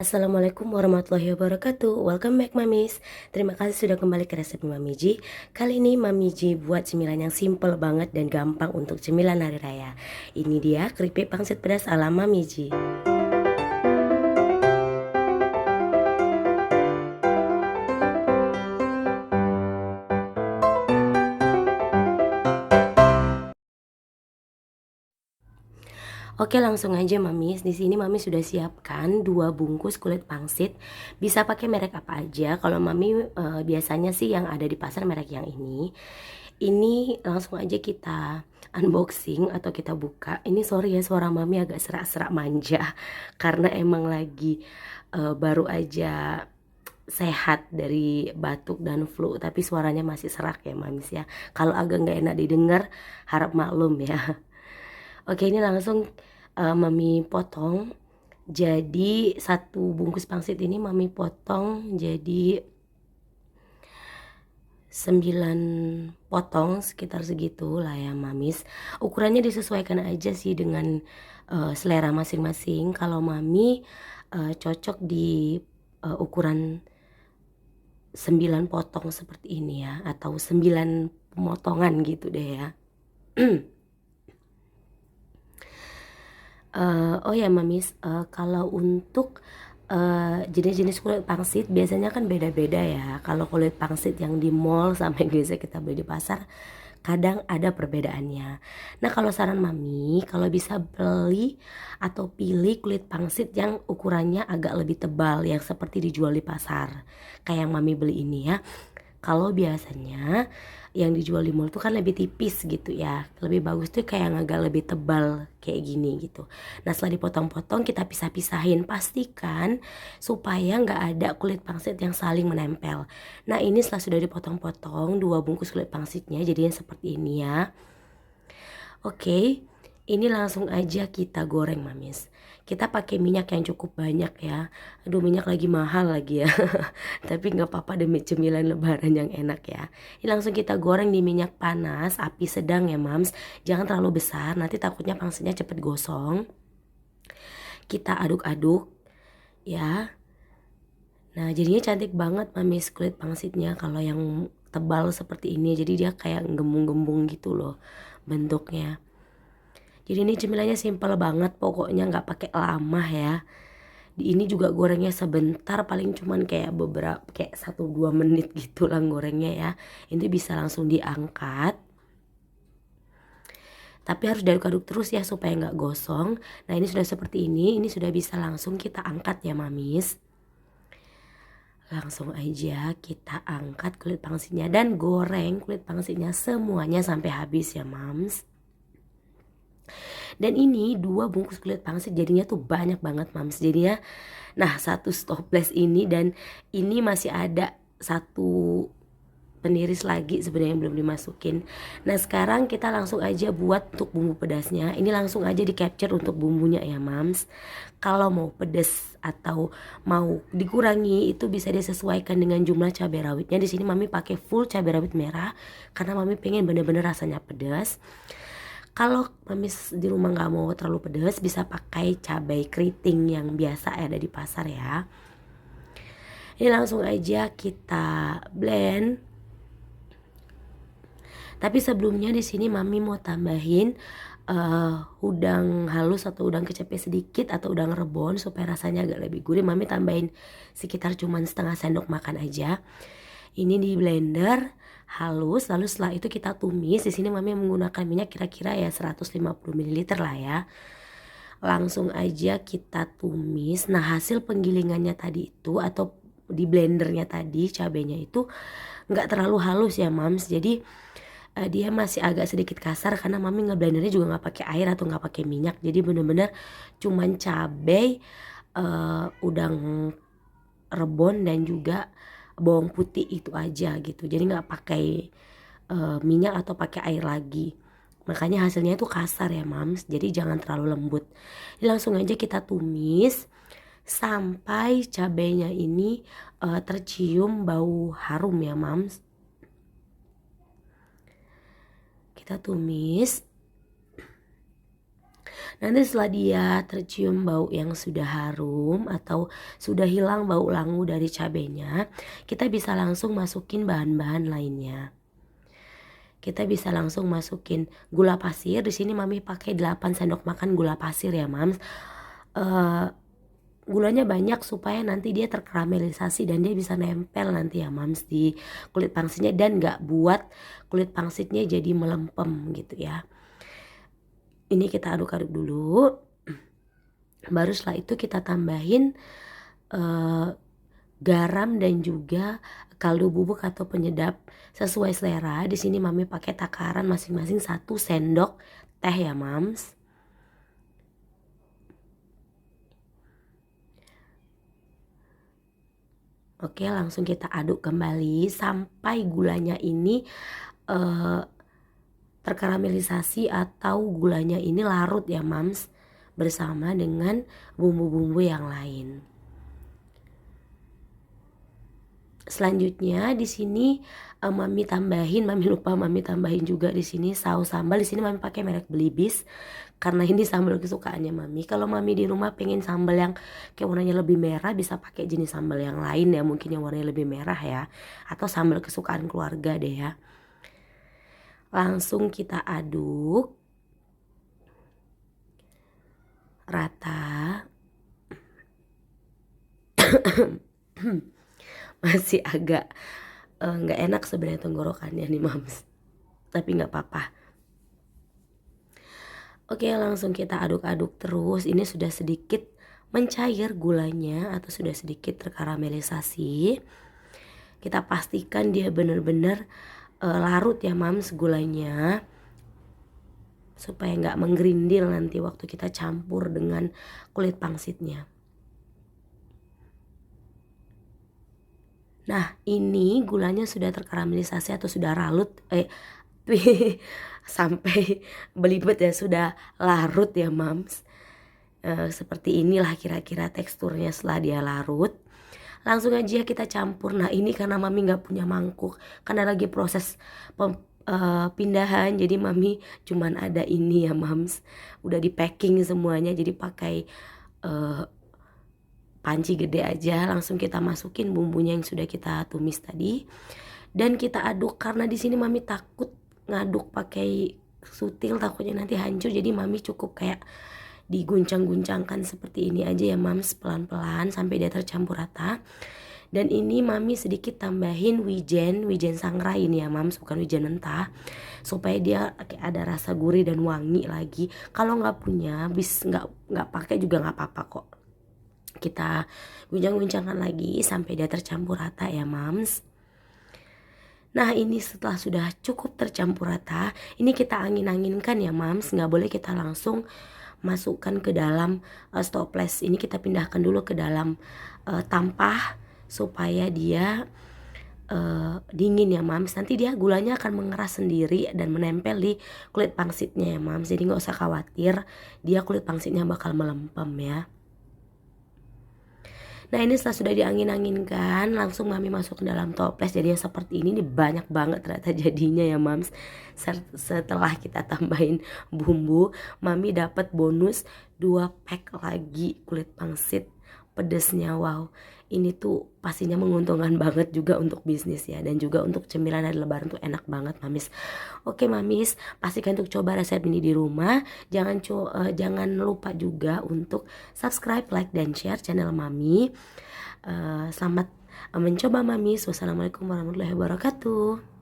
Assalamualaikum warahmatullahi wabarakatuh. Welcome back Mamis. Terima kasih sudah kembali ke resep Mami Ji. Kali ini Mami Ji buat cemilan yang simple banget dan gampang untuk cemilan hari raya. Ini dia keripik pangsit pedas ala Mami Ji. Oke, langsung aja Mamis. Di sini Mami sudah siapkan 2 bungkus kulit pangsit. Bisa pakai merek apa aja. Kalau Mami biasanya sih yang ada di pasar merek yang ini. Ini langsung aja kita unboxing atau kita buka. Ini sorry ya, suara Mami agak serak-serak manja karena emang lagi baru aja sehat dari batuk dan flu, tapi suaranya masih serak ya Mamis ya. Kalau agak nggak enak didengar, harap maklum ya. Oke, ini langsung Mami potong. Jadi satu bungkus pangsit ini Mami potong jadi 9 potong, sekitar segitu lah ya Mamis. Ukurannya disesuaikan aja sih dengan selera masing-masing. Kalau Mami cocok di ukuran 9 potong seperti ini ya, atau 9 pemotongan gitu deh ya. Oh ya Mamis, kalau untuk jenis-jenis kulit pangsit biasanya kan beda-beda ya. Kalau kulit pangsit yang di mall sampai biasa kita beli di pasar, kadang ada perbedaannya. Nah, kalau saran Mami, kalau bisa beli atau pilih kulit pangsit yang ukurannya agak lebih tebal, yang seperti dijual di pasar, kayak yang Mami beli ini ya. Kalau biasanya yang dijual di mall tuh kan lebih tipis gitu ya. Lebih bagus tuh kayak yang agak lebih tebal kayak gini gitu. Nah, setelah dipotong-potong kita pisah-pisahin. Pastikan supaya nggak ada kulit pangsit yang saling menempel. Nah, ini setelah sudah dipotong-potong 2 bungkus kulit pangsitnya jadinya seperti ini ya. Oke, ini langsung aja kita goreng Mamis. Kita pakai minyak yang cukup banyak ya. Aduh, minyak lagi mahal lagi ya. Tapi nggak apa-apa demi cemilan lebaran yang enak ya. Ini langsung kita goreng di minyak panas, api sedang ya Mams. Jangan terlalu besar, nanti takutnya pangsitnya cepet gosong. Kita aduk-aduk ya. Nah, jadinya cantik banget Mamis kulit pangsitnya kalau yang tebal seperti ini. Jadi dia kayak gembung-gembung gitu loh bentuknya. Jadi ini cemilannya simple banget, pokoknya nggak pakai lama ya. Di ini juga gorengnya sebentar, paling cuman kayak beberapa, kayak 1-2 menit gitu lah gorengnya ya. Ini bisa langsung diangkat. Tapi harus diaduk-aduk terus ya supaya nggak gosong. Nah, ini sudah seperti ini sudah bisa langsung kita angkat ya Mamis. Langsung aja kita angkat kulit pangsitnya dan goreng kulit pangsitnya semuanya sampai habis ya Mams. Dan ini 2 bungkus kulit pangsit jadinya tuh banyak banget Mams. Jadinya nah, satu stopless ini dan ini masih ada satu peniris lagi sebenarnya yang belum dimasukin. Nah, sekarang kita langsung aja buat untuk bumbu pedasnya. Ini langsung aja di capture untuk bumbunya ya Mams. Kalau mau pedas atau mau dikurangi itu bisa disesuaikan dengan jumlah cabai rawitnya. Di sini Mami pakai full cabai rawit merah karena Mami pengen bener-bener rasanya pedas. Kalau Mami di rumah nggak mau terlalu pedas, bisa pakai cabai keriting yang biasa ada di pasar ya. Ini langsung aja kita blend. Tapi sebelumnya di sini Mami mau tambahin udang halus atau udang kecepet sedikit atau udang rebon supaya rasanya agak lebih gurih. Mami tambahin sekitar cuman setengah sendok makan aja. Ini di blender halus, lalu setelah itu kita tumis. Di sini Mami menggunakan minyak kira-kira ya 150 ml lah ya. Langsung aja kita tumis. Nah, hasil penggilingannya tadi itu atau di blendernya tadi cabenya itu nggak terlalu halus ya Mams. Jadi dia masih agak sedikit kasar karena Mami ngeblendernya juga nggak pakai air atau nggak pakai minyak. Jadi bener-bener cuman cabai, udang rebon dan juga bawang putih itu aja gitu. Jadi nggak pakai minyak atau pakai air lagi. Makanya hasilnya itu kasar ya Mams. Jadi jangan terlalu lembut. Jadi langsung aja kita tumis sampai cabenya ini tercium bau harum ya Mams. Kita tumis. Nanti setelah dia tercium bau yang sudah harum atau sudah hilang bau langu dari cabenya, kita bisa langsung masukin bahan-bahan lainnya. Kita bisa langsung masukin gula pasir. Di sini mami pakai 8 sendok makan gula pasir ya, Mams. Gulanya banyak supaya nanti dia terkaramelisasi dan dia bisa nempel nanti ya, Mams, di kulit pangsitnya dan gak buat kulit pangsitnya jadi melempem gitu ya. Ini kita aduk-aduk dulu. Baru setelah itu kita tambahin garam dan juga kaldu bubuk atau penyedap sesuai selera. Di sini mami pakai takaran masing-masing 1 sendok teh ya, Mams. Oke, langsung kita aduk kembali sampai gulanya ini terkaramelisasi atau gulanya ini larut ya, Mams, bersama dengan bumbu-bumbu yang lain. Selanjutnya di sini mami lupa mami tambahin juga di sini saus sambal. Di sini mami pakai merek Belibis karena ini sambal kesukaannya mami. Kalau mami di rumah pengen sambal yang kayak warnanya lebih merah, bisa pakai jenis sambal yang lain ya, mungkin yang warnanya lebih merah ya, atau sambal kesukaan keluarga deh ya. Langsung kita aduk rata. Masih agak nggak enak sebenarnya tenggorokannya nih, Mams, tapi nggak apa-apa. Oke, langsung kita aduk-aduk terus. Ini sudah sedikit mencair gulanya atau sudah sedikit terkaramelisasi. Kita pastikan dia benar-benar larut ya, Mams, gulanya, supaya nggak menggerindil nanti waktu kita campur dengan kulit pangsitnya. Nah, ini gulanya sudah terkaramelisasi atau sudah larut sampai belibet ya, sudah larut ya, Mams. Seperti inilah kira-kira teksturnya setelah dia larut. Langsung aja kita campur. Nah, ini karena mami nggak punya mangkuk, karena lagi proses pindahan, jadi mami cuman ada ini ya, Mams. Udah di packing semuanya, jadi pakai panci gede aja. Langsung kita masukin bumbunya yang sudah kita tumis tadi dan kita aduk. Karena di sini mami takut ngaduk pakai sutil, takutnya nanti hancur, jadi mami cukup kayak diguncang-guncangkan seperti ini aja ya, Mams, pelan-pelan sampai dia tercampur rata. Dan ini mami sedikit tambahin wijen sangrai ini ya, Mams, bukan wijen mentah, supaya dia ada rasa gurih dan wangi lagi. Kalau nggak punya, nggak pakai juga nggak apa-apa kok. Kita guncang-guncangkan lagi sampai dia tercampur rata ya, Mams. Nah, ini setelah sudah cukup tercampur rata, ini kita angin-anginkan ya, Mams. Nggak boleh kita langsung masukkan ke dalam stoples. Ini kita pindahkan dulu ke dalam tampah supaya dia dingin ya, Mams. Nanti dia gulanya akan mengeras sendiri dan menempel di kulit pangsitnya ya, Mams. Jadi nggak usah khawatir, dia kulit pangsitnya bakal melempem ya. Nah, ini setelah sudah diangin-anginkan, langsung mami masuk ke dalam toples. Jadinya seperti ini banyak banget ternyata jadinya ya, Mams. Setelah kita tambahin bumbu, mami dapat bonus 2 pack lagi kulit pangsit pedesnya. Wow, ini tuh pastinya menguntungkan banget juga untuk bisnis ya, dan juga untuk cemilan hari lebaran tuh enak banget, Mamis. Oke, Mamis, pastikan untuk coba resep ini di rumah. Jangan lupa juga untuk subscribe, like, dan share channel Mami. Selamat mencoba, Mamis. Wassalamualaikum warahmatullahi wabarakatuh.